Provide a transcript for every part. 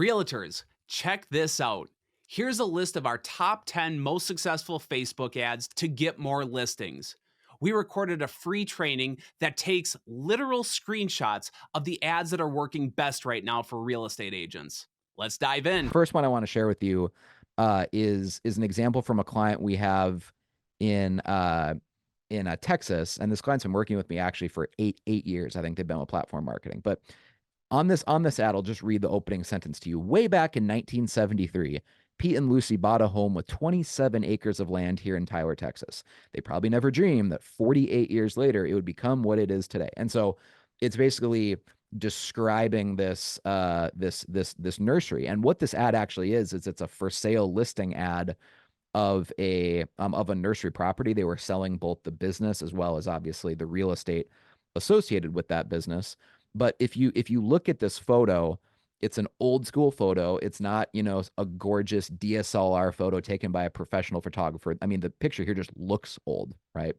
Realtors, check this out. Here's a list of our top 10 most successful Facebook ads to get more listings. We recorded a free training that takes literal screenshots of the ads that are working best right now for real estate agents. Let's dive in. First one I want to share with you is an example from a client we have in Texas, and this client's been working with me actually for eight years. I think they've been with platform marketing. But on this ad, I'll just read the opening sentence to you. Way back in 1973, Pete and Lucy bought a home with 27 acres of land here in Tyler, Texas. They probably never dreamed that 48 years later it would become what it is today. And so it's basically describing this nursery. And what this ad actually is it's a for sale listing ad of a nursery property. They were selling both the business as well as obviously the real estate associated with that business. But if you look at this photo, it's an old school photo. It's not, a gorgeous DSLR photo taken by a professional photographer. I mean, the picture here just looks old, right?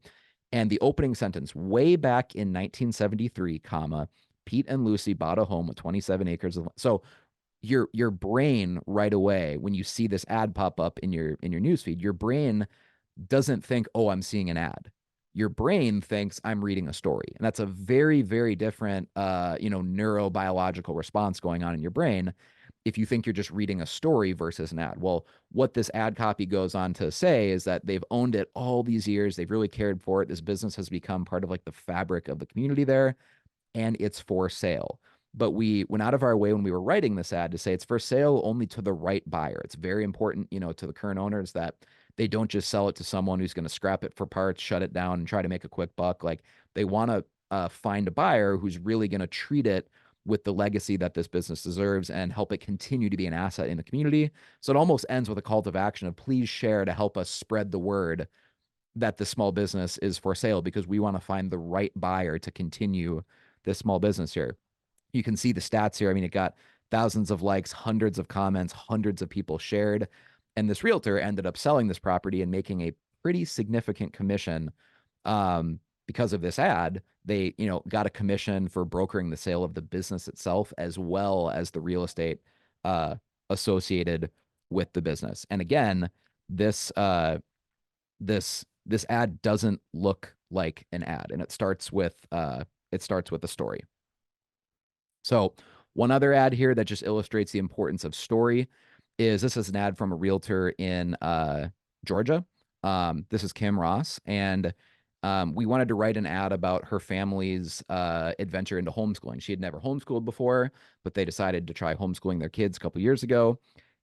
And the opening sentence, way back in 1973, comma, Pete and Lucy bought a home with 27 acres of land. So your brain right away, when you see this ad pop up in your newsfeed, your brain doesn't think, oh, I'm seeing an ad. Your brain thinks I'm reading a story. And that's a very, very different neurobiological response going on in your brain if you think you're just reading a story versus an ad. Well, what this ad copy goes on to say is that they've owned it all these years. They've really cared for it. This business has become part of like the fabric of the community there, and it's for sale. But we went out of our way when we were writing this ad to say it's for sale only to the right buyer. It's very important, to the current owners that they don't just sell it to someone who's going to scrap it for parts, shut it down, and try to make a quick buck. Like they want to find a buyer who's really going to treat it with the legacy that this business deserves and help it continue to be an asset in the community. So it almost ends with a call to action of please share to help us spread the word that the small business is for sale because we want to find the right buyer to continue this small business here. You can see the stats here. I mean, it got thousands of likes, hundreds of comments, hundreds of people shared. And this realtor ended up selling this property and making a pretty significant commission because of this ad. They, got a commission for brokering the sale of the business itself as well as the real estate associated with the business. And again, this ad doesn't look like an ad, and it starts with a story. So one other ad here that just illustrates the importance of story is this is an ad from a realtor in Georgia. This is Kim Ross, and we wanted to write an ad about her family's adventure into homeschooling. She had never homeschooled before, but they decided to try homeschooling their kids a couple years ago.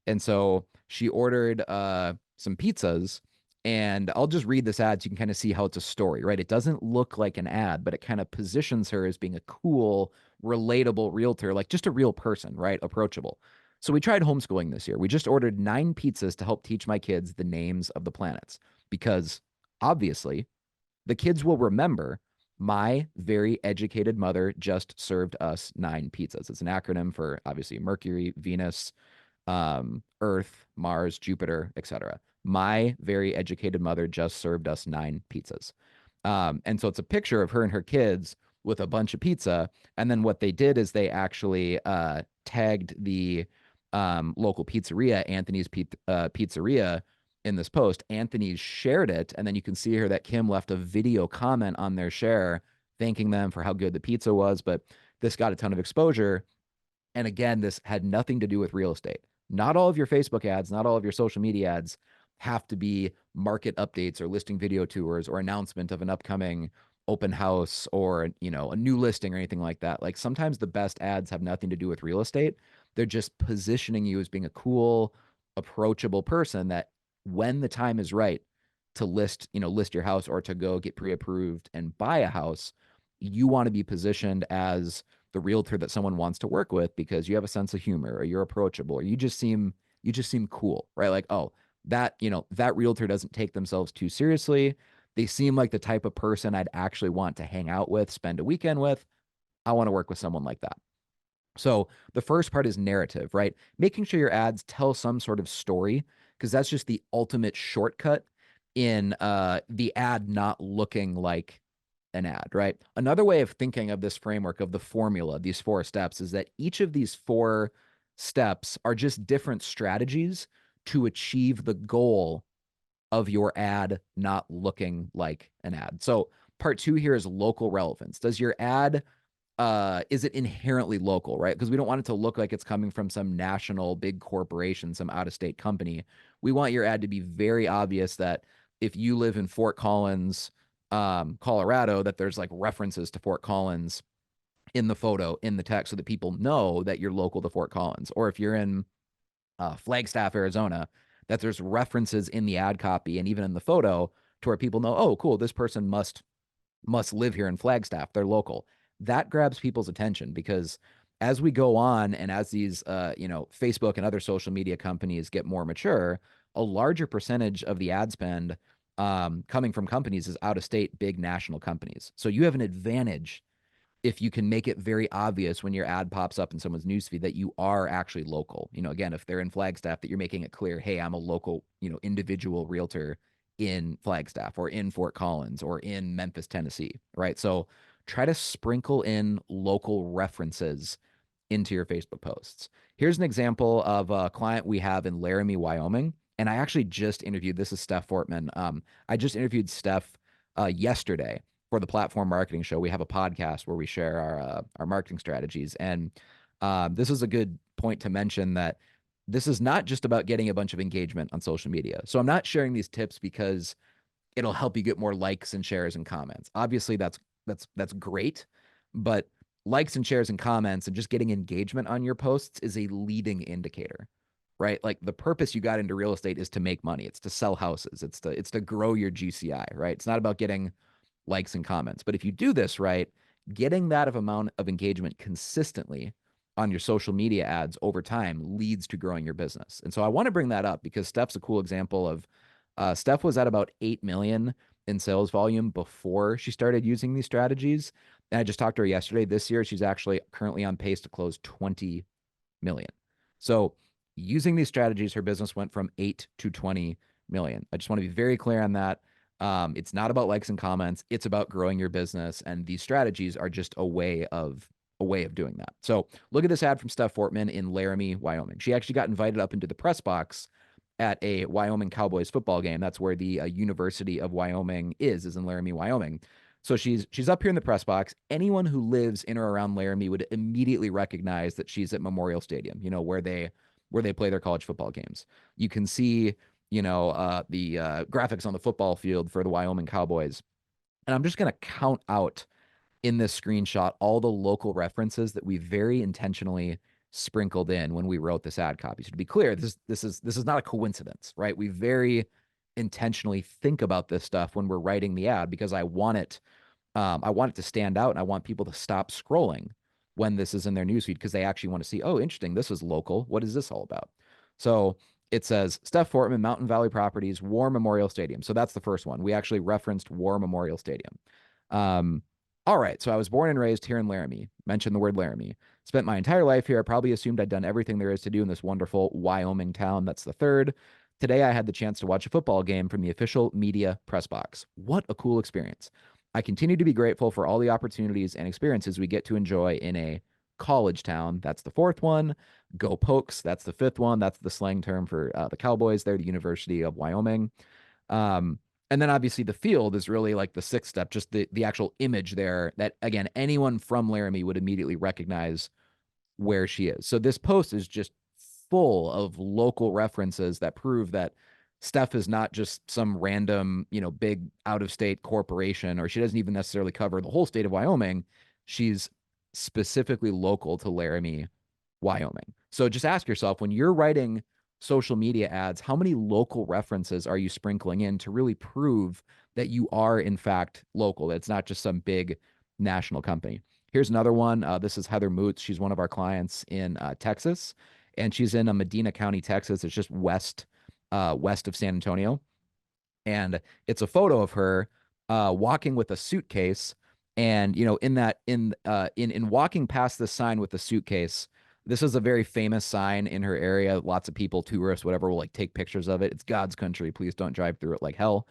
And so she ordered some pizzas, and I'll just read this ad so you can kind of see how it's a story, right? It doesn't look like an ad, but it kind of positions her as being a cool, relatable realtor, like just a real person, right? Approachable. So we tried homeschooling this year. We just ordered 9 pizzas to help teach my kids the names of the planets because obviously the kids will remember my very educated mother just served us 9 pizzas. It's an acronym for obviously Mercury, Venus, Earth, Mars, Jupiter, etc. My very educated mother just served us 9 pizzas. And so it's a picture of her and her kids with a bunch of pizza. And then what they did is they actually tagged the local pizzeria, Anthony's Pizzeria, in this post. Anthony shared it. And then you can see here that Kim left a video comment on their share, thanking them for how good the pizza was. But this got a ton of exposure. And again, this had nothing to do with real estate. Not all of your Facebook ads, not all of your social media ads have to be market updates or listing video tours or announcement of an upcoming open house or, a new listing or anything like that. Like sometimes the best ads have nothing to do with real estate. They're just positioning you as being a cool, approachable person that when the time is right to list your house or to go get pre-approved and buy a house, you want to be positioned as the realtor that someone wants to work with because you have a sense of humor or you're approachable or you just seem cool, right? Like, oh, that realtor doesn't take themselves too seriously. They seem like the type of person I'd actually want to hang out with, spend a weekend with. I want to work with someone like that. So the first part is narrative, right? Making sure your ads tell some sort of story, because that's just the ultimate shortcut in the ad not looking like an ad, right? Another way of thinking of this framework of the formula, these 4 steps, is that each of these 4 steps are just different strategies to achieve the goal of your ad not looking like an ad. So part two here is local relevance. Does your ad is it inherently local, right? Because we don't want it to look like it's coming from some national big corporation, some out of state company. We want your ad to be very obvious that if you live in Fort Collins, Colorado, that there's like references to Fort Collins in the photo, in the text, so that people know that you're local to Fort Collins. Or if you're in Flagstaff, Arizona, that there's references in the ad copy and even in the photo to where people know, oh, cool, this person must live here in Flagstaff. They're local. That grabs people's attention because as we go on and as these, Facebook and other social media companies get more mature, a larger percentage of the ad spend coming from companies is out of state, big national companies. So you have an advantage if you can make it very obvious when your ad pops up in someone's newsfeed that you are actually local. Again, if they're in Flagstaff, that you're making it clear, hey, I'm a local, individual realtor in Flagstaff or in Fort Collins or in Memphis, Tennessee, right? So try to sprinkle in local references into your Facebook posts. Here's an example of a client we have in Laramie, Wyoming. And I actually just interviewed, this is Steph Fortman. I just interviewed Steph yesterday for the Platform Marketing Show. We have a podcast where we share our marketing strategies. And this is a good point to mention that this is not just about getting a bunch of engagement on social media. So I'm not sharing these tips because it'll help you get more likes and shares and comments. Obviously, that's great, but likes and shares and comments and just getting engagement on your posts is a leading indicator, right? Like the purpose you got into real estate is to make money. It's to sell houses. It's to grow your GCI, right? It's not about getting likes and comments. But if you do this right, getting that of amount of engagement consistently on your social media ads over time leads to growing your business. And so I want to bring that up because Steph's a cool example of Steph was at about 8 million in sales volume before she started using these strategies. And I just talked to her yesterday. This year, she's actually currently on pace to close 20 million. So using these strategies, her business went from 8 to 20 million. I just want to be very clear on that. It's not about likes and comments. It's about growing your business. And these strategies are just a way of doing that. So look at this ad from Steph Fortman in Laramie, Wyoming. She actually got invited up into the press box at a Wyoming Cowboys football game. That's where the University of Wyoming is in Laramie, Wyoming. So she's up here in the press box. Anyone who lives in or around Laramie would immediately recognize that she's at Memorial Stadium, where they play their college football games. You can see, the graphics on the football field for the Wyoming Cowboys. And I'm just going to count out in this screenshot all the local references that we very intentionally sprinkled in when we wrote this ad copy. So to be clear, this is not a coincidence, right? We very intentionally think about this stuff when we're writing the ad because I want it to stand out and I want people to stop scrolling when this is in their newsfeed because they actually want to see, oh, interesting, this is local. What is this all about? So it says Steph Fortman, Mountain Valley Properties, War Memorial Stadium. So that's the first one. We actually referenced War Memorial Stadium. All right. So I was born and raised here in Laramie. Mentioned the word Laramie. Spent my entire life here. I probably assumed I'd done everything there is to do in this wonderful Wyoming town. That's the third. Today I had the chance to watch a football game from the official media press box. What a cool experience. I continue to be grateful for all the opportunities and experiences we get to enjoy in a college town. That's the fourth one. Go Pokes. That's the fifth one. That's the slang term for the Cowboys. They're the University of Wyoming. Um, and then obviously the field is really like the sixth step, just the actual image there that, again, anyone from Laramie would immediately recognize where she is. So this post is just full of local references that prove that Steph is not just some random, big out of state corporation, or she doesn't even necessarily cover the whole state of Wyoming. She's specifically local to Laramie, Wyoming. So just ask yourself when you're writing social media ads, how many local references are you sprinkling in to really prove that you are, in fact, local? That it's not just some big national company. Here's another one. This is Heather Moots. She's one of our clients in Texas, and she's in Medina County, Texas. It's just west of San Antonio, and it's a photo of her walking with a suitcase. And in walking past this sign with the suitcase, this is a very famous sign in her area. Lots of people, tourists, whatever, will like take pictures of it. It's God's country. Please don't drive through it like hell.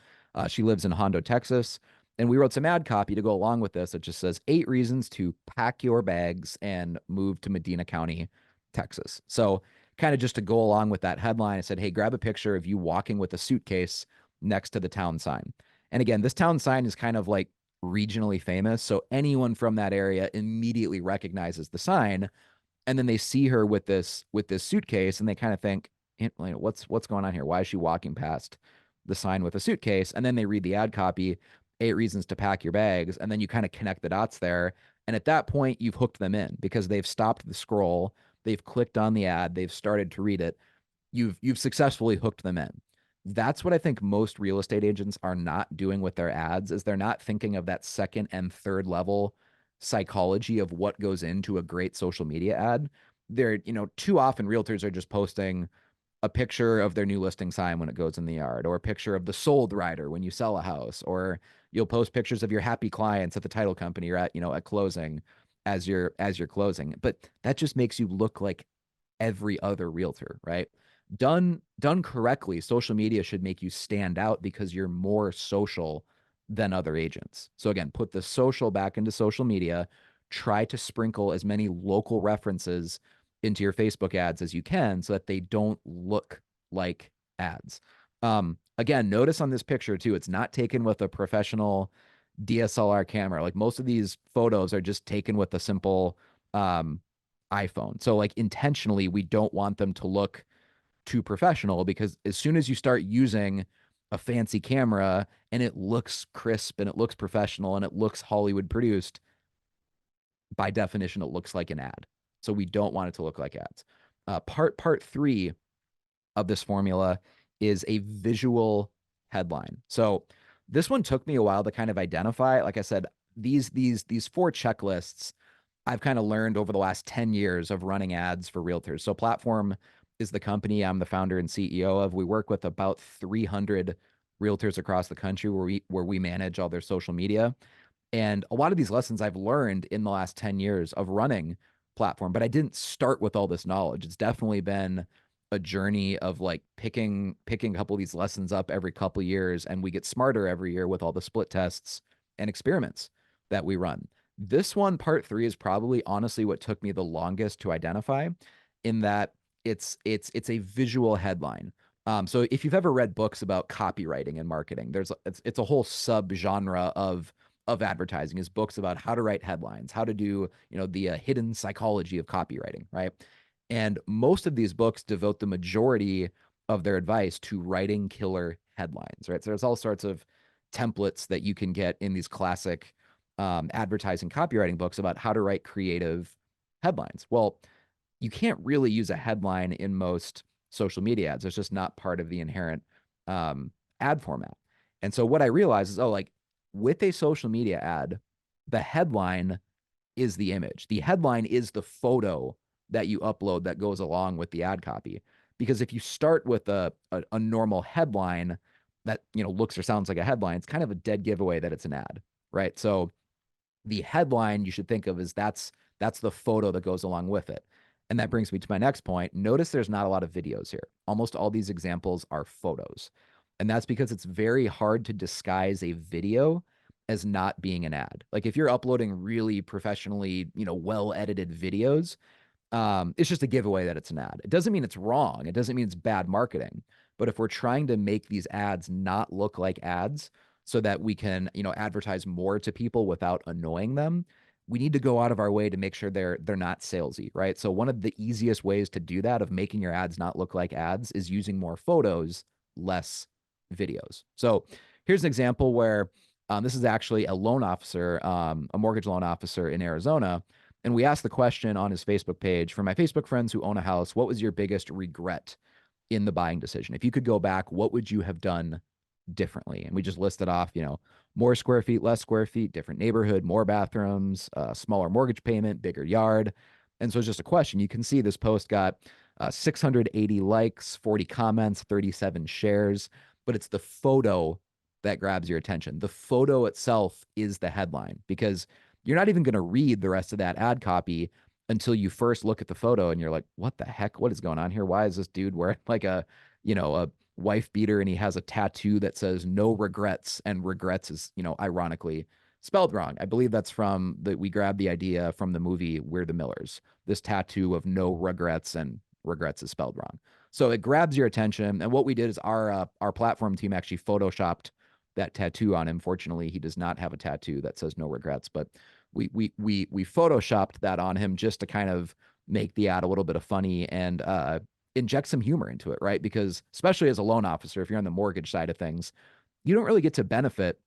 She lives in Hondo, Texas. And we wrote some ad copy to go along with this. It just says 8 reasons to pack your bags and move to Medina County, Texas. So, kind of just to go along with that headline, I said, hey, grab a picture of you walking with a suitcase next to the town sign. And again, this town sign is kind of like regionally famous. So, anyone from that area immediately recognizes the sign, and then they see her with this suitcase and they kind of think, what's going on here? Why is she walking past the sign with a suitcase? And then they read the ad copy, 8 reasons to pack your bags, and then you kind of connect the dots there. And at that point, you've hooked them in because they've stopped the scroll, they've clicked on the ad, they've started to read it. You've successfully hooked them in. That's what I think most real estate agents are not doing with their ads, is they're not thinking of that second and third level psychology of what goes into a great social media ad. They're, too often realtors are just posting a picture of their new listing sign when it goes in the yard, or a picture of the sold rider when you sell a house, or you'll post pictures of your happy clients at the title company or at closing as you're closing. But that just makes you look like every other realtor, right? Done correctly, social media should make you stand out because you're more social than other agents. So again, put the social back into social media, try to sprinkle as many local references into your Facebook ads as you can so that they don't look like ads. Again, notice on this picture too, it's not taken with a professional DSLR camera. Like most of these photos are just taken with a simple iPhone. So like intentionally, we don't want them to look too professional because as soon as you start using a fancy camera and it looks crisp and it looks professional and it looks Hollywood produced, by definition, it looks like an ad. So we don't want it to look like ads. Part three of this formula is a visual headline. So this one took me a while to kind of identify. Like I said, these four checklists I've kind of learned over the last 10 years of running ads for realtors. So Platform is the company I'm the founder and CEO of. We work with about 300 realtors across the country where we manage all their social media. And a lot of these lessons I've learned in the last 10 years of running Platform, but I didn't start with all this knowledge. It's definitely been a journey of like picking a couple of these lessons up every couple of years, and we get smarter every year with all the split tests and experiments that we run. This one, part three, is probably honestly what took me the longest to identify, in that it's a visual headline. So if you've ever read books about copywriting and marketing, it's a whole subgenre of advertising, is books about how to write headlines, how to do, the hidden psychology of copywriting, right? And most of these books devote the majority of their advice to writing killer headlines, right? So there's all sorts of templates that you can get in these classic advertising copywriting books about how to write creative headlines. Well, you can't really use a headline in most social media ads. It's just not part of the inherent um, ad format. And so what I realized is, oh, like with a social media ad, the headline is the image. The headline is the photo that you upload that goes along with the ad copy. Because if you start with a normal headline that looks or sounds like a headline, it's kind of a dead giveaway that it's an ad, right? So the headline you should think of as that's the photo that goes along with it. And that brings me to my next point. Notice there's not a lot of videos here. Almost all these examples are photos. And that's because it's very hard to disguise a video as not being an ad. Like if you're uploading really professionally, well edited videos, it's just a giveaway that it's an ad. It doesn't mean it's wrong. It doesn't mean it's bad marketing. But if we're trying to make these ads not look like ads so that we can, advertise more to people without annoying them, we need to go out of our way to make sure they're not salesy, right? So one of the easiest ways to do that, of making your ads not look like ads, is using more photos, less videos. So here's an example where this is actually a loan officer, a mortgage loan officer in Arizona. And we asked the question on his Facebook page: for my Facebook friends who own a house, what was your biggest regret in the buying decision? If you could go back, what would you have done differently? And we just listed off, more square feet, less square feet, different neighborhood, more bathrooms, smaller mortgage payment, bigger yard. And so it's just a question. You can see this post got 680 likes, 40 comments, 37 shares, but it's the photo that grabs your attention. The photo itself is the headline, because you're not even going to read the rest of that ad copy until you first look at the photo and you're like, what the heck? What is going on here? Why is this dude wearing like a wife beater and he has a tattoo that says no regrets, and regrets is, ironically spelled wrong. I believe that's from we grabbed the idea from the movie We're the Millers. This tattoo of no regrets, and regrets is spelled wrong. So it grabs your attention. And what we did is our platform team actually photoshopped that tattoo on him. Fortunately, he does not have a tattoo that says no regrets, but we photoshopped that on him just to kind of make the ad a little bit of funny and inject some humor into it, right? Because especially as a loan officer, if you're on the mortgage side of things, you don't really get to benefit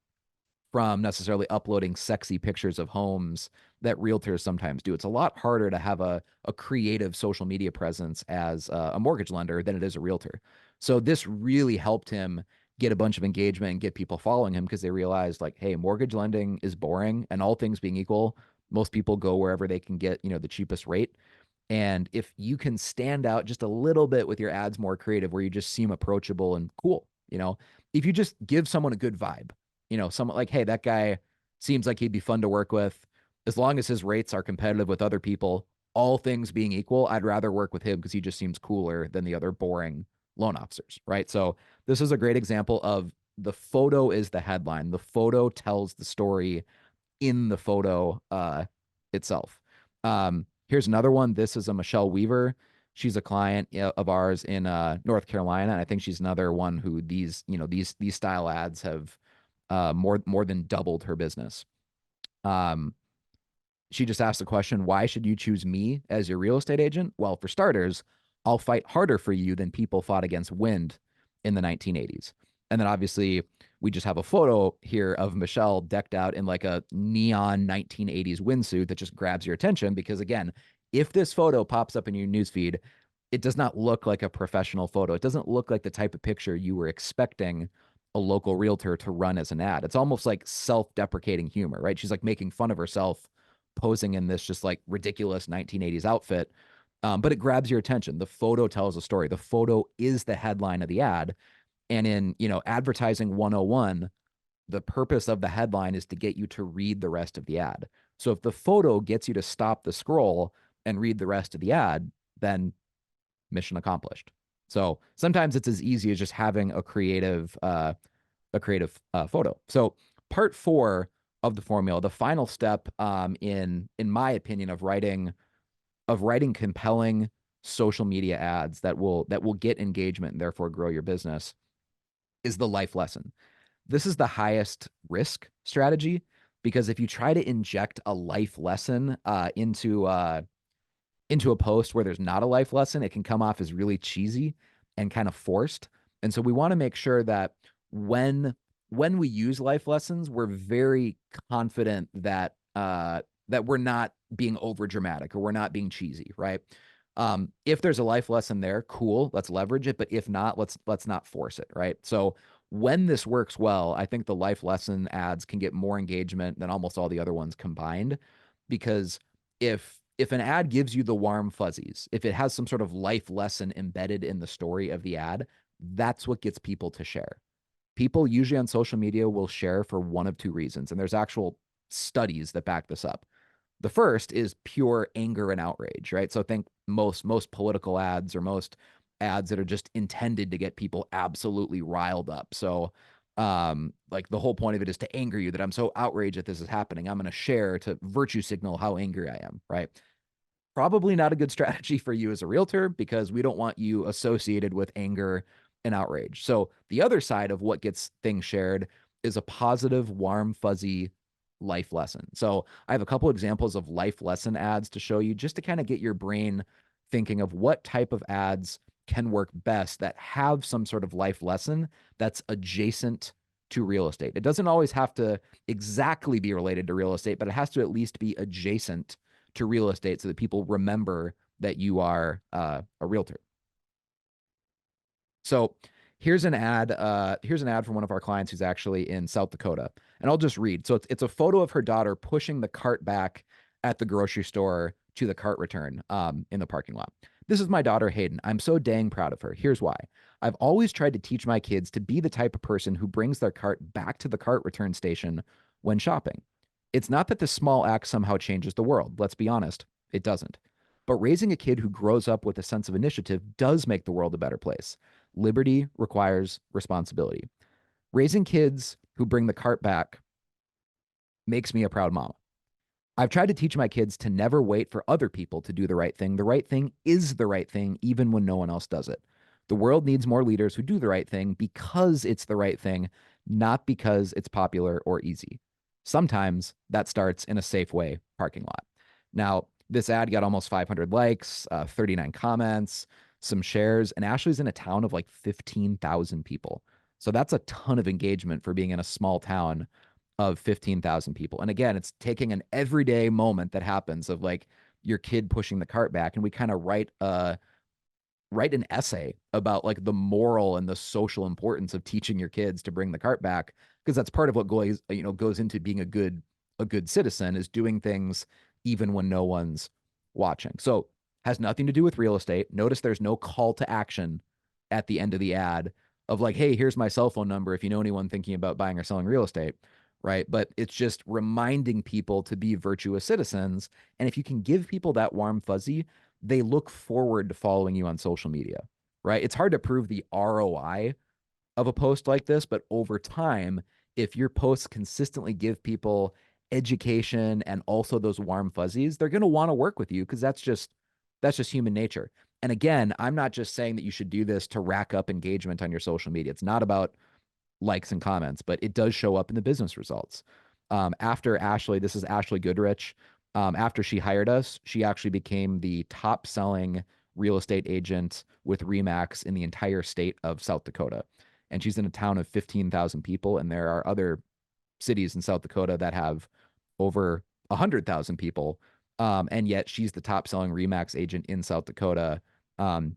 from necessarily uploading sexy pictures of homes that realtors sometimes do. It's a lot harder to have a creative social media presence as a mortgage lender than it is a realtor. So this really helped him get a bunch of engagement and get people following him because they realized like, hey, mortgage lending is boring, and all things being equal, most people go wherever they can get, the cheapest rate. And if you can stand out just a little bit with your ads more creative, where you just seem approachable and cool, if you just give someone a good vibe, someone like, hey, that guy seems like he'd be fun to work with. As long as his rates are competitive with other people, all things being equal, I'd rather work with him because he just seems cooler than the other boring loan officers, right? So this is a great example of the photo is the headline. The photo tells the story in the photo itself. Here's another one. This is a Michelle Weaver. She's a client of ours in North Carolina, and I think she's another one who these style ads have more than doubled her business. Um, she just asked the question, why should you choose me as your real estate agent? Well, for starters, I'll fight harder for you than people fought against wind in the 1980s. And then obviously, we just have a photo here of Michelle decked out in like a neon 1980s windsuit that just grabs your attention because, again, if this photo pops up in your newsfeed, it does not look like a professional photo. It doesn't look like the type of picture you were expecting a local realtor to run as an ad. It's almost like self-deprecating humor, right? She's like making fun of herself posing in this just like ridiculous 1980s outfit. But it grabs your attention. The photo tells a story. The photo is the headline of the ad. And in, advertising 101, the purpose of the headline is to get you to read the rest of the ad. So if the photo gets you to stop the scroll and read the rest of the ad, then mission accomplished. So sometimes it's as easy as just having a creative photo. So part 4 of the formula, the final step in my opinion of writing compelling social media ads that will get engagement and therefore grow your business, is the life lesson. This is the highest risk strategy because if you try to inject a life lesson into a post where there's not a life lesson, it can come off as really cheesy and kind of forced. And so we want to make sure that when we use life lessons, we're very confident that we're not being over dramatic or we're not being cheesy, right? If there's a life lesson there, cool, let's leverage it. But if not, let's not force it, right? So when this works well, I think the life lesson ads can get more engagement than almost all the other ones combined, because if an ad gives you the warm fuzzies, if it has some sort of life lesson embedded in the story of the ad, that's what gets people to share. People usually on social media will share for one of two reasons, and there's actual studies that back this up. The first is pure anger and outrage, right? So think most political ads or most ads that are just intended to get people absolutely riled up. So like the whole point of it is to anger you, that I'm so outraged that this is happening. I'm going to share to virtue signal how angry I am, right? Probably not a good strategy for you as a realtor because we don't want you associated with anger and outrage. So the other side of what gets things shared is a positive, warm, fuzzy life lesson. So I have a couple examples of life lesson ads to show you just to kind of get your brain thinking of what type of ads can work best that have some sort of life lesson that's adjacent to real estate. It doesn't always have to exactly be related to real estate, but it has to at least be adjacent to real estate so that people remember that you are a realtor. So here's an ad. Here's an ad from one of our clients who's actually in South Dakota, and I'll just read. So it's a photo of her daughter pushing the cart back at the grocery store to the cart return in the parking lot. This is my daughter Hayden. I'm so dang proud of her. Here's why. I've always tried to teach my kids to be the type of person who brings their cart back to the cart return station when shopping. It's not that this small act somehow changes the world. Let's be honest, it doesn't. But raising a kid who grows up with a sense of initiative does make the world a better place. Liberty requires responsibility. Raising kids who bring the cart back makes me a proud mom. I've tried to teach my kids to never wait for other people to do the right thing. The right thing is the right thing, even when no one else does it. The world needs more leaders who do the right thing because it's the right thing, not because it's popular or easy. Sometimes that starts in a Safeway parking lot. Now, this ad got almost 500 likes, 39 comments, some shares, and Ashley's in a town of like 15,000 people. So that's a ton of engagement for being in a small town of 15,000 people. And again, it's taking an everyday moment that happens of like your kid pushing the cart back. And we kind of write an essay about like the moral and the social importance of teaching your kids to bring the cart back, because that's part of what goes into being a good citizen, is doing things even when no one's watching. So has nothing to do with real estate. Notice there's no call to action at the end of the ad of like, hey, here's my cell phone number if you know anyone thinking about buying or selling real estate, right? But it's just reminding people to be virtuous citizens. And if you can give people that warm fuzzy, they look forward to following you on social media, right? It's hard to prove the ROI of a post like this, but over time, if your posts consistently give people education and also those warm fuzzies, they're going to want to work with you, because that's just human nature. And again, I'm not just saying that you should do this to rack up engagement on your social media. It's not about likes and comments, but it does show up in the business results. After Ashley, this is Ashley Goodrich. After she hired us, she actually became the top selling real estate agent with Remax in the entire state of South Dakota. And she's in a town of 15,000 people. And there are other cities in South Dakota that have over 100,000 people. And yet she's the top selling Remax agent in South Dakota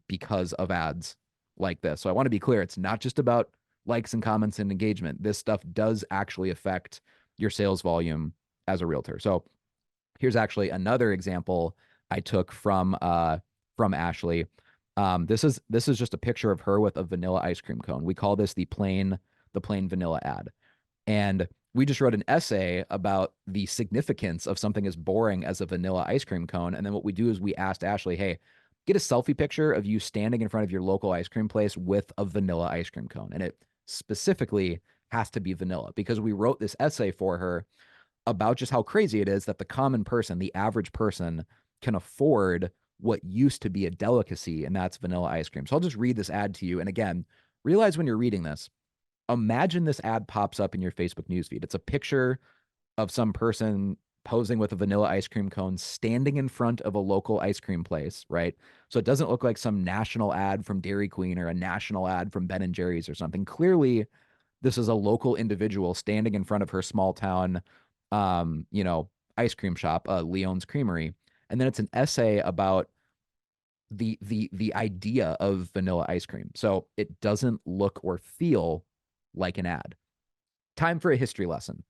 because of ads like this. So I want to be clear. It's not just about likes and comments and engagement. This stuff does actually affect your sales volume as a realtor. So here's actually another example I took from Ashley. This is just a picture of her with a vanilla ice cream cone. We call this the plain vanilla ad. And we just wrote an essay about the significance of something as boring as a vanilla ice cream cone. And then what we do is we asked Ashley, hey, get a selfie picture of you standing in front of your local ice cream place with a vanilla ice cream cone. And it specifically has to be vanilla, because we wrote this essay for her about just how crazy it is that the common person, the average person, can afford what used to be a delicacy, and that's vanilla ice cream. So I'll just read this ad to you. And again, realize when you're reading this, imagine this ad pops up in your Facebook newsfeed. It's a picture of some person posing with a vanilla ice cream cone standing in front of a local ice cream place, right? So it doesn't look like some national ad from Dairy Queen or a national ad from Ben and Jerry's or something. Clearly, this is a local individual standing in front of her small town, um, you know, ice cream shop, Leon's Creamery. And then it's an essay about the idea of vanilla ice cream. So it doesn't look or feel like an ad. Time for a history lesson.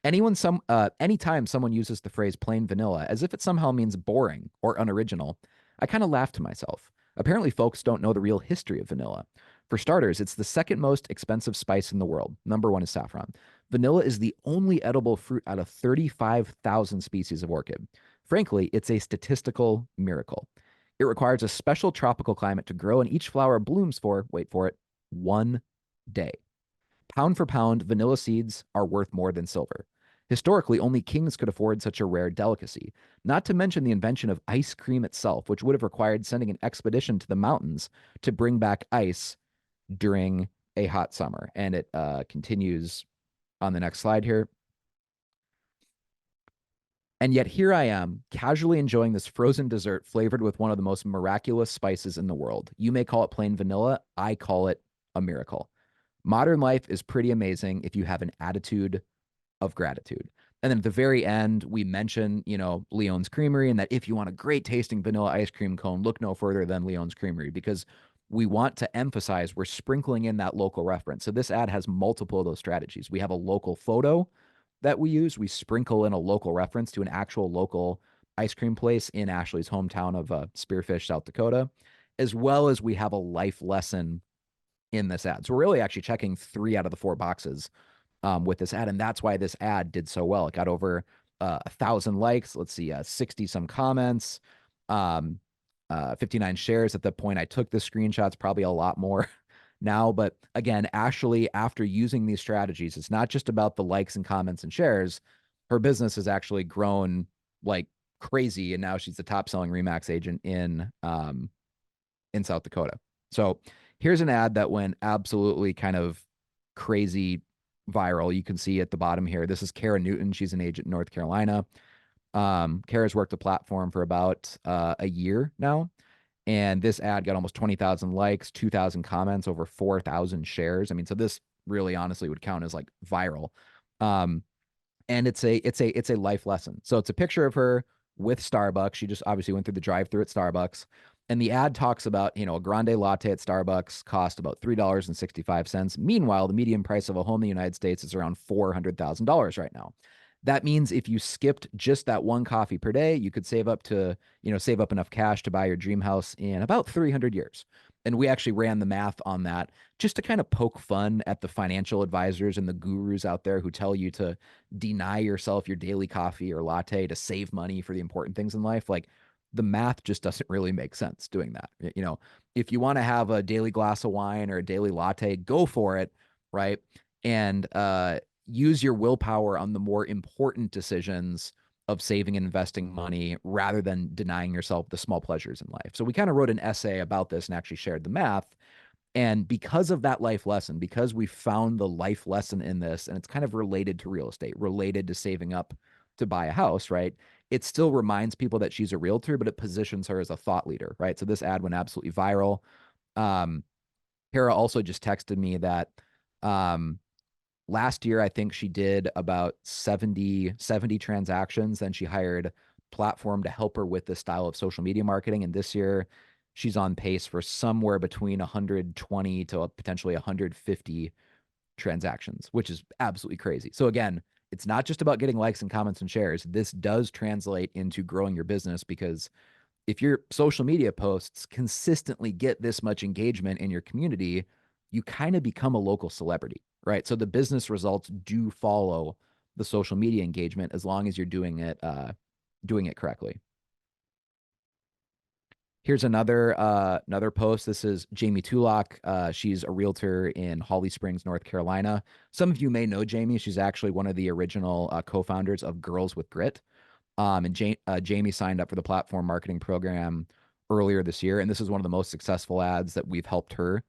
Anytime someone uses the phrase plain vanilla as if it somehow means boring or unoriginal, I kind of laugh to myself. Apparently, folks don't know the real history of vanilla. For starters, it's the second most expensive spice in the world. Number one is saffron. Vanilla is the only edible fruit out of 35,000 species of orchid. Frankly, it's a statistical miracle. It requires a special tropical climate to grow, and each flower blooms for, wait for it, 1 day. Pound for pound, vanilla seeds are worth more than silver. Historically, only kings could afford such a rare delicacy, not to mention the invention of ice cream itself, which would have required sending an expedition to the mountains to bring back ice during a hot summer. And it continues on the next slide here. And yet here I am, casually enjoying this frozen dessert flavored with one of the most miraculous spices in the world. You may call it plain vanilla. I call it a miracle. Modern life is pretty amazing if you have an attitude of gratitude. And then at the very end, we mention, Leon's Creamery, and that if you want a great tasting vanilla ice cream cone, look no further than Leon's Creamery, because we want to emphasize we're sprinkling in that local reference. So this ad has multiple of those strategies. We have a local photo that we use. We sprinkle in a local reference to an actual local ice cream place in Ashley's hometown of Spearfish, South Dakota, as well as we have a life lesson in this ad. So we're really actually checking 3 out of the 4 boxes with this ad. And that's why this ad did so well. It got over 1,000 likes. Let's see, 60 some comments, 59 shares at the point I took the screenshots, probably a lot more now. But again, Ashley, after using these strategies, it's not just about the likes and comments and shares. her business has actually grown like crazy, and now she's the top selling Remax agent in South Dakota. So here's an ad that went absolutely kind of crazy viral. You can see at the bottom here. This is Kara Newton. She's an agent in North Carolina. Kara's worked the platform for about a year now. And this ad got almost 20,000 likes, 2,000 comments, over 4,000 shares. I mean, so this really honestly would count as like viral. Um, and it's a life lesson. So it's a picture of her with Starbucks. She just obviously went through the drive-through at Starbucks. And the ad talks about, a grande latte at Starbucks cost about $3.65. Meanwhile, the median price of a home in the United States is around $400,000 right now. That means if you skipped just that one coffee per day, you could save up enough cash to buy your dream house in about 300 years. And we actually ran the math on that just to kind of poke fun at the financial advisors and the gurus out there who tell you to deny yourself your daily coffee or latte to save money for the important things in life. Like, the math just doesn't really make sense doing that. If you want to have a daily glass of wine or a daily latte, go for it, right? And use your willpower on the more important decisions of saving and investing money rather than denying yourself the small pleasures in life. So we kind of wrote an essay about this and actually shared the math. And because of that life lesson, because we found the life lesson in this, and it's kind of related to real estate, related to saving up to buy a house, right? It still reminds people that she's a realtor, but it positions her as a thought leader, right? So this ad went absolutely viral. Um, Kara also just texted me that um, last year, I think she did about 70 transactions. Then she hired platform to help her with this style of social media marketing. And this year, she's on pace for somewhere between 120 to potentially 150 transactions, which is absolutely crazy. So again, it's not just about getting likes and comments and shares. This does translate into growing your business, because if your social media posts consistently get this much engagement in your community, you kind of become a local celebrity, right? So the business results do follow the social media engagement as long as you're doing it correctly. Here's another post. This is Jamie Tullock. She's a realtor in Holly Springs, North Carolina. Some of you may know Jamie. She's actually one of the original co-founders of Girls with Grit. And Jamie signed up for the platform marketing program earlier this year, and this is one of the most successful ads that we've helped her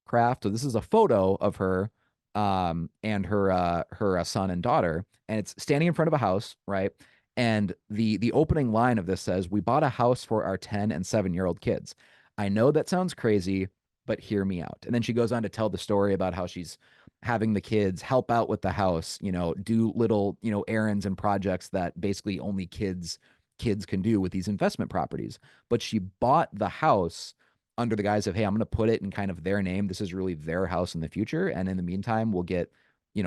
craft. So this is a photo of her and her son and daughter, and it's standing in front of a house, right? And the opening line of this says, "We bought a house for our 10 and 7-year-old kids. I know that sounds crazy, but hear me out." And then she goes on to tell the story about how she's having the kids help out with the house, do little, errands and projects that basically only kids can do with these investment properties. But she bought the house under the guise of, hey, I'm going to put it in kind of their name. This is really their house in the future. And in the meantime, we'll get,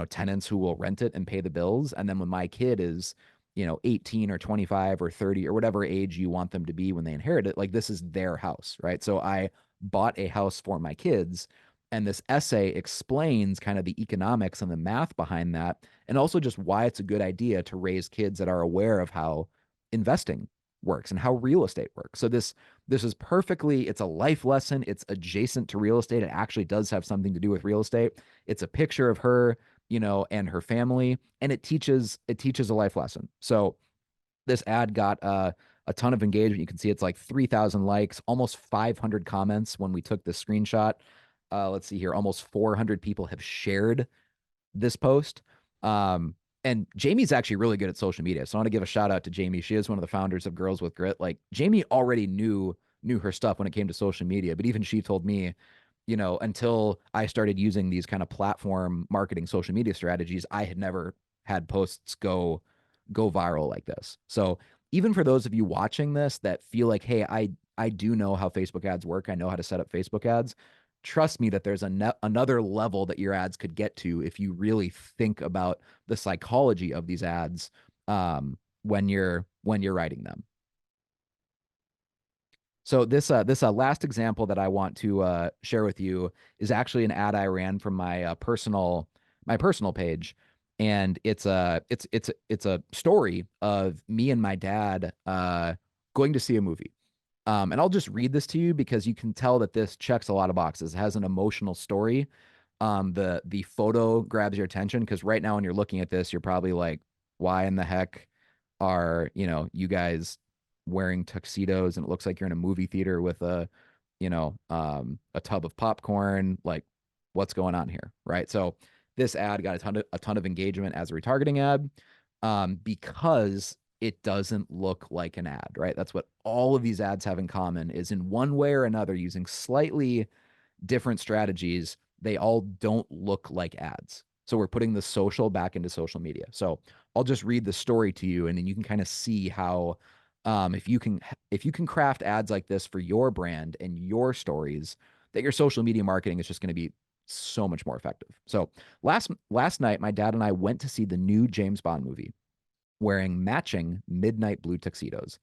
tenants who will rent it and pay the bills. And then when my kid is, 18 or 25 or 30 or whatever age you want them to be when they inherit it, like, this is their house, right? So I bought a house for my kids. And this essay explains kind of the economics and the math behind that, and also just why it's a good idea to raise kids that are aware of how investing works and how real estate works. So this is perfectly, it's a life lesson. It's adjacent to real estate. It actually does have something to do with real estate. It's a picture of her, and her family, and it teaches a life lesson. So this ad got a ton of engagement. You can see it's like 3,000 likes, almost 500 comments when we took this screenshot. Let's see here, almost 400 people have shared this post. Um, and Jamie's actually really good at social media. So I want to give a shout out to Jamie. She is one of the founders of Girls with Grit. Like, Jamie already knew her stuff when it came to social media, but even she told me, until I started using these kind of platform marketing social media strategies, I had never had posts go viral like this. So even for those of you watching this that feel like, hey, I do know how Facebook ads work, I know how to set up Facebook ads, trust me that there's another level that your ads could get to if you really think about the psychology of these ads when you're writing them. So this last example that I want to share with you is actually an ad I ran from my personal page, and it's a story of me and my dad going to see a movie. And I'll just read this to you because you can tell that this checks a lot of boxes. It has an emotional story. The photo grabs your attention because right now when you're looking at this, you're probably like, why in the heck are, you guys wearing tuxedos and it looks like you're in a movie theater with a tub of popcorn? Like, what's going on here? Right. So this ad got a ton of engagement as a retargeting ad, because it doesn't look like an ad, right? That's what all of these ads have in common is in one way or another using slightly different strategies, they all don't look like ads. So we're putting the social back into social media. So I'll just read the story to you, and then you can kind of see how, if you can craft ads like this for your brand and your stories, that your social media marketing is just going to be so much more effective. So last night, my dad and I went to see the new James Bond movie wearing matching midnight blue tuxedos.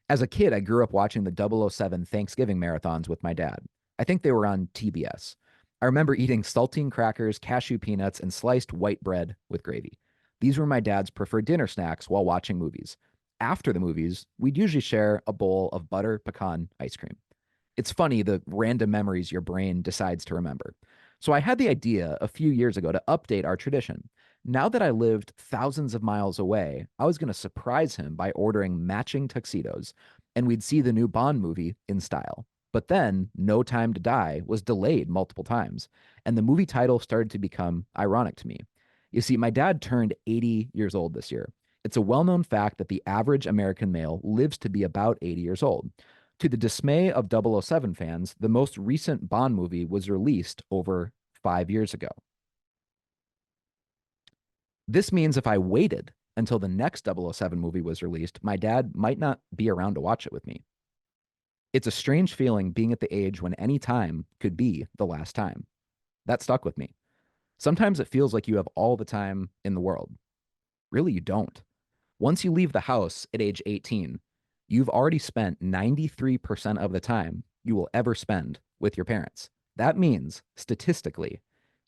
As a kid, I grew up watching the 007 Thanksgiving marathons with my dad. I think they were on TBS. I remember eating saltine crackers, cashew peanuts, and sliced white bread with gravy. These were my dad's preferred dinner snacks while watching movies. After the movies, we'd usually share a bowl of butter pecan ice cream. It's funny the random memories your brain decides to remember. So I had the idea a few years ago to update our tradition. Now that I lived thousands of miles away, I was going to surprise him by ordering matching tuxedos, and we'd see the new Bond movie in style. But then, No Time to Die was delayed multiple times, and the movie title started to become ironic to me. You see, my dad turned 80 years old this year. It's a well known fact that the average American male lives to be about 80 years old. To the dismay of 007 fans, the most recent Bond movie was released over 5 years ago. This means if I waited until the next 007 movie was released, my dad might not be around to watch it with me. It's a strange feeling being at the age when any time could be the last time. That stuck with me. Sometimes it feels like you have all the time in the world. Really, you don't. Once you leave the house at age 18, you've already spent 93% of the time you will ever spend with your parents. That means, statistically,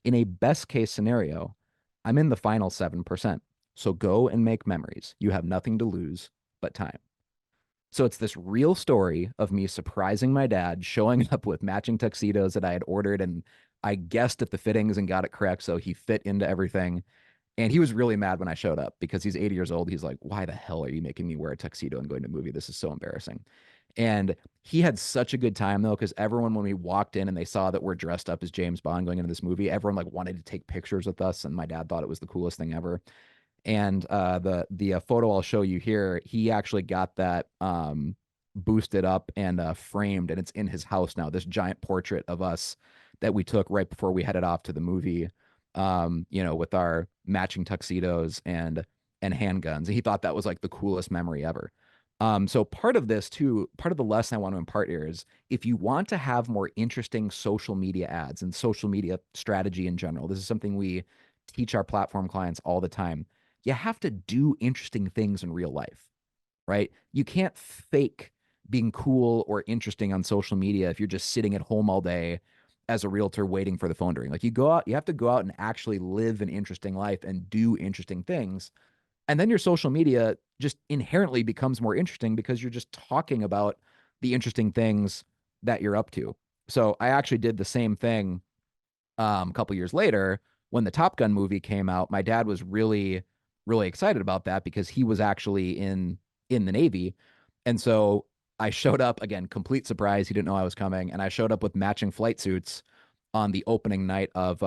in a best case scenario, I'm in the final 7%. So go and make memories. You have nothing to lose but time. So it's this real story of me surprising my dad, showing up with matching tuxedos that I had ordered, and I guessed at the fittings and got it correct. So he fit into everything. And he was really mad when I showed up because he's 80 years old. He's like, why the hell are you making me wear a tuxedo and going to a movie? This is so embarrassing. And he had such a good time though, because everyone, when we walked in and they saw that we're dressed up as James Bond going into this movie, everyone like wanted to take pictures with us. And my dad thought it was the coolest thing ever. And the photo I'll show you here, he actually got that boosted up and framed, and it's in his house now. This giant portrait of us that we took right before we headed off to the movie, with our matching tuxedos and handguns. And he thought that was like the coolest memory ever. So part of this too, part of the lesson I want to impart here is if you want to have more interesting social media ads and social media strategy in general, this is something we teach our platform clients all the time. You have to do interesting things in real life, right? You can't fake being cool or interesting on social media if you're just sitting at home all day as a realtor waiting for the phone to ring. Like you go out, you have to go out and actually live an interesting life and do interesting things. And then your social media just inherently becomes more interesting because you're just talking about the interesting things that you're up to. So I actually did the same thing a couple years later when the Top Gun movie came out. My dad was really, really excited about that because he was actually in the Navy. And so I showed up again, complete surprise. He didn't know I was coming, and I showed up with matching flight suits on the opening night of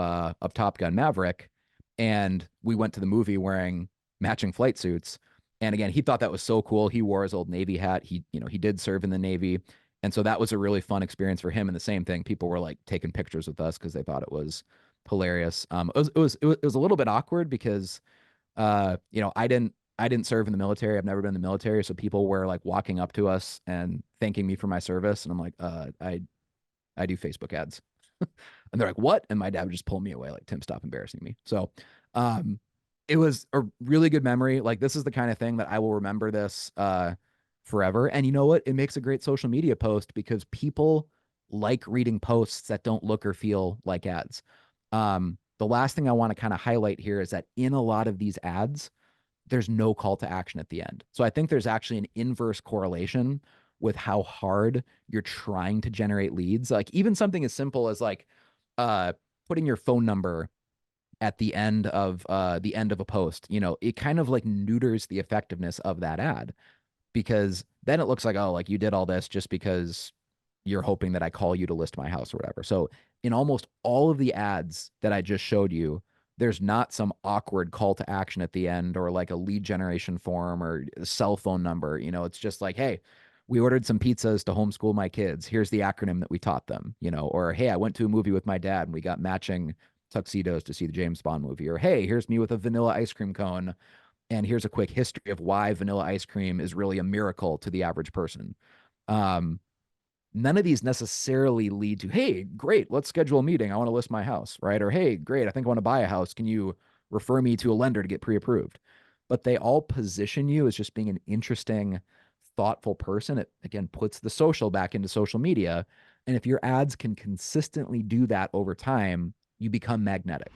Top Gun Maverick, and we went to the movie wearing matching flight suits. And again, he thought that was so cool. He wore his old Navy hat. He did serve in the Navy, and so that was a really fun experience for him. And the same thing, people were like taking pictures with us because they thought it was hilarious. It was a little bit awkward because I didn't serve in the military. I've never been in the military, so people were like walking up to us and thanking me for my service, and I'm like, I do Facebook ads. And they're like, what? And my dad would just pull me away, like, Tim, stop embarrassing me. So um it was a really good memory. Like, this is the kind of thing that I will remember this forever. And you know what? It makes a great social media post because people like reading posts that don't look or feel like ads. The last thing I want to kind of highlight here is that in a lot of these ads, there's no call to action at the end. So I think there's actually an inverse correlation with how hard you're trying to generate leads. Like even something as simple as like uh putting your phone number at the end of a post, you know, it kind of like neuters the effectiveness of that ad, because then it looks like, oh, like you did all this just because you're hoping that I call you to list my house or whatever. So in almost all of the ads that I just showed you, there's not some awkward call to action at the end or like a lead generation form or a cell phone number. You know, it's just like, hey, we ordered some pizzas to homeschool my kids. Here's the acronym that we taught them, you know, or hey, I went to a movie with my dad and we got matching tuxedos to see the James Bond movie. Or hey, here's me with a vanilla ice cream cone. And here's a quick history of why vanilla ice cream is really a miracle to the average person. Um, None of these necessarily lead to, hey, great, let's schedule a meeting. I want to list my house, right? Or hey, great, I think I want to buy a house. Can you refer me to a lender to get pre-approved? But they all position you as just being an interesting, thoughtful person. It again puts the social back into social media. And if your ads can consistently do that over time, you become magnetic.